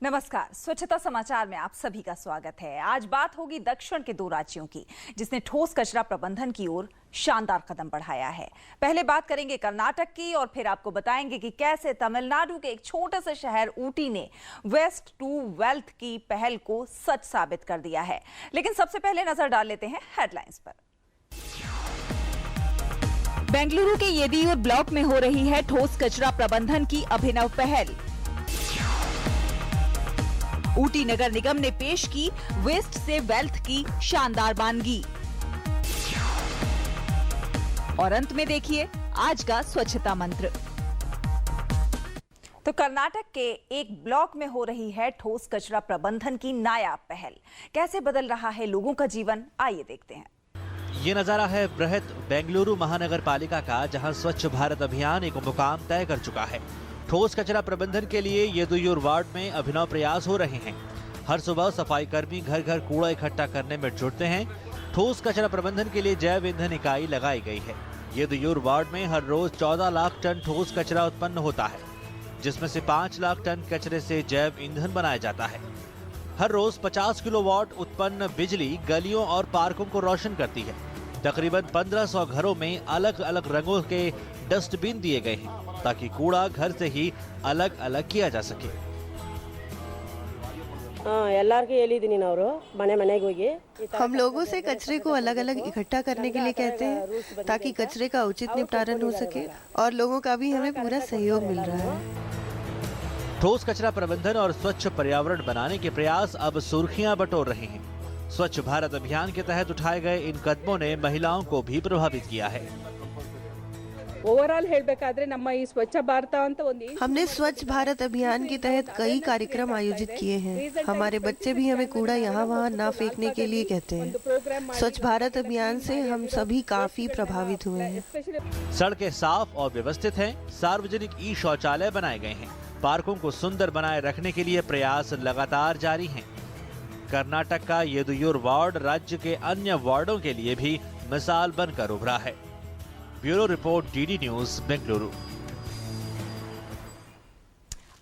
नमस्कार, स्वच्छता समाचार में आप सभी का स्वागत है। आज बात होगी दक्षिण के दो राज्यों की जिसने ठोस कचरा प्रबंधन की ओर शानदार कदम बढ़ाया है। पहले बात करेंगे कर्नाटक की और फिर आपको बताएंगे कि कैसे तमिलनाडु के एक छोटे से शहर ऊटी ने वेस्ट टू वेल्थ की पहल को सच साबित कर दिया है। लेकिन सबसे पहले नजर डाल लेते हैं हेडलाइंस पर। बेंगलुरु के येदियूर ब्लॉक में हो रही है ठोस कचरा प्रबंधन की अभिनव पहल। ऊटी नगर निगम ने पेश की वेस्ट से वेल्थ की शानदार वानगी। और अंत में देखिए आज का स्वच्छता मंत्र। तो कर्नाटक के एक ब्लॉक में हो रही है ठोस कचरा प्रबंधन की नायाब पहल। कैसे बदल रहा है लोगों का जीवन, आइए देखते हैं। ये नजारा है बृहत बेंगलुरु महानगर पालिका का, जहां स्वच्छ भारत अभियान एक मुकाम तय कर चुका है। ठोस कचरा प्रबंधन के लिए येदियूर वार्ड में अभिनव प्रयास हो रहे हैं। हर सुबह सफाई कर्मी घर घर कूड़ा इकट्ठा करने में जुटते हैं। ठोस कचरा प्रबंधन के लिए जैव ईंधन इकाई लगाई गई है। येदियूर वार्ड में हर रोज 14 लाख टन ठोस कचरा उत्पन्न होता है, जिसमें से 5 लाख टन कचरे से जैव ईंधन बनाया जाता है। हर रोज 50 किलोवाट उत्पन्न बिजली गलियों और पार्कों को रोशन करती है। तकरीबन 1500 घरों में अलग अलग रंगों के डस्टबिन दिए गए हैं ताकि कूड़ा घर से ही अलग अलग किया जा सके। हम लोगों से कचरे को अलग अलग इकट्ठा करने के लिए कहते हैं ताकि कचरे का उचित निपटारण हो सके और लोगों का भी हमें पूरा सहयोग मिल रहा है। ठोस कचरा प्रबंधन और स्वच्छ पर्यावरण बनाने के प्रयास अब सुर्खियां बटोर रहे हैं। स्वच्छ भारत अभियान के तहत उठाए गए इन कदमों ने महिलाओं को भी प्रभावित किया है। ओवरऑल ಹೇಳಬೇಕಾದ್ರೆ ನಮ್ಮ ಈ ಸ್ವಚ್ಛ ಭಾರತ ಅಂತ ಒಂದು हमने स्वच्छ भारत अभियान के तहत कई कार्यक्रम आयोजित किए हैं। हमारे बच्चे भी हमें कूड़ा यहाँ वहाँ ना फेंकने के लिए कहते हैं। स्वच्छ भारत अभियान से हम सभी काफी प्रभावित हुए हैं। सड़कें साफ और व्यवस्थित हैं। सार्वजनिक ई शौचालय बनाए गए हैं। पार्कों को सुंदर बनाए रखने के लिए प्रयास लगातार जारी हैं। कर्नाटक का येदियूर वार्ड राज्य के अन्य वार्डों के लिए भी मिसाल बनकर उभरा है। Bureau report, DD news, Bengaluru.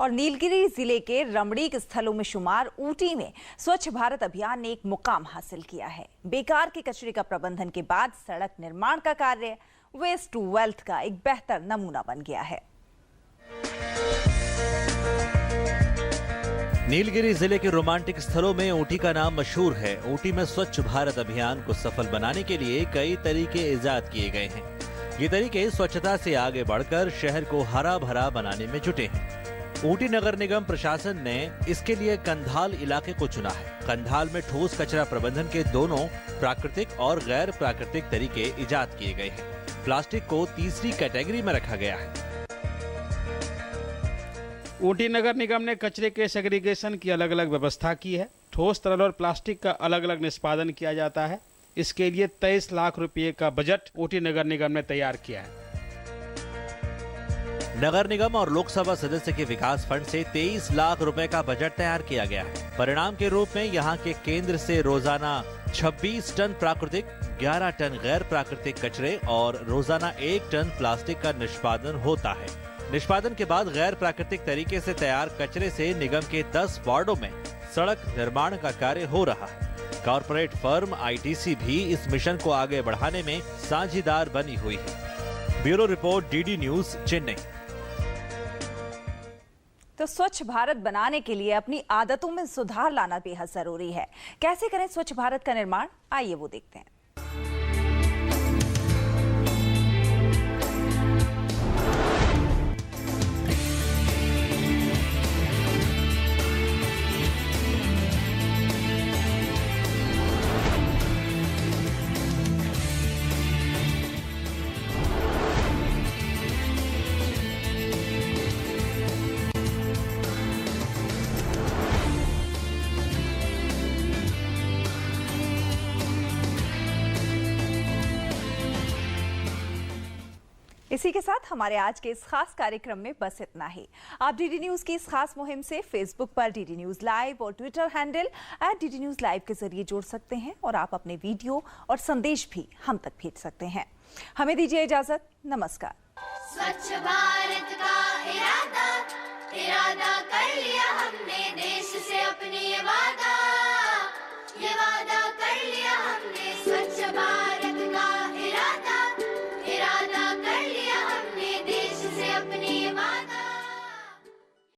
और नीलगिरी जिले के रमणीक स्थलों में शुमार ऊटी में स्वच्छ भारत अभियान ने एक मुकाम हासिल किया है। बेकार के कचरे का प्रबंधन के बाद सड़क निर्माण का कार्य वेस्ट टू वेल्थ का एक बेहतर नमूना बन गया है। नीलगिरी जिले के रोमांटिक स्थलों में ऊटी का नाम मशहूर है। ऊटी में स्वच्छ भारत अभियान को सफल बनाने के लिए कई तरीके इजाद किए गए हैं। ये तरीके स्वच्छता से आगे बढ़कर शहर को हरा भरा बनाने में जुटे हैं। ऊटी नगर निगम प्रशासन ने इसके लिए कंधाल इलाके को चुना है। कंधाल में ठोस कचरा प्रबंधन के दोनों प्राकृतिक और गैर प्राकृतिक तरीके इजाद किए गए हैं। प्लास्टिक को तीसरी कैटेगरी में रखा गया है। ऊटी नगर निगम ने कचरे के सेग्रीगेशन की अलग अलग व्यवस्था की है। ठोस तरल और प्लास्टिक का अलग अलग निष्पादन किया जाता है। इसके लिए 23 लाख रुपए का बजट ऊटी नगर निगम ने तैयार किया है। नगर निगम और लोकसभा सदस्य के विकास फंड से 23 लाख रुपए का बजट तैयार किया गया है। परिणाम के रूप में यहाँ के केंद्र से रोजाना 26 टन प्राकृतिक, 11 टन गैर प्राकृतिक कचरे और रोजाना 1 टन प्लास्टिक का निष्पादन होता है। निष्पादन के बाद गैर प्राकृतिक तरीके से तैयार कचरे से निगम के 10 वार्डों में सड़क निर्माण का कार्य हो रहा है। कॉर्पोरेट फर्म आईटीसी भी इस मिशन को आगे बढ़ाने में साझीदार बनी हुई है। Bureau report, DD news, Chennai. तो स्वच्छ भारत बनाने के लिए अपनी आदतों में सुधार लाना बेहद जरूरी है। कैसे करें स्वच्छ भारत का निर्माण, आइए वो देखते हैं। इसी के साथ हमारे आज के इस खास कार्यक्रम में बस इतना ही। आप डीडी न्यूज की इस खास मुहिम से फेसबुक पर डीडी न्यूज लाइव और Twitter handle @DD News Live के जरिए जुड़ सकते हैं और आप अपने वीडियो और संदेश भी हम तक भेज सकते हैं। हमें दीजिए इजाजत, नमस्कार। स्वच्छ भारत का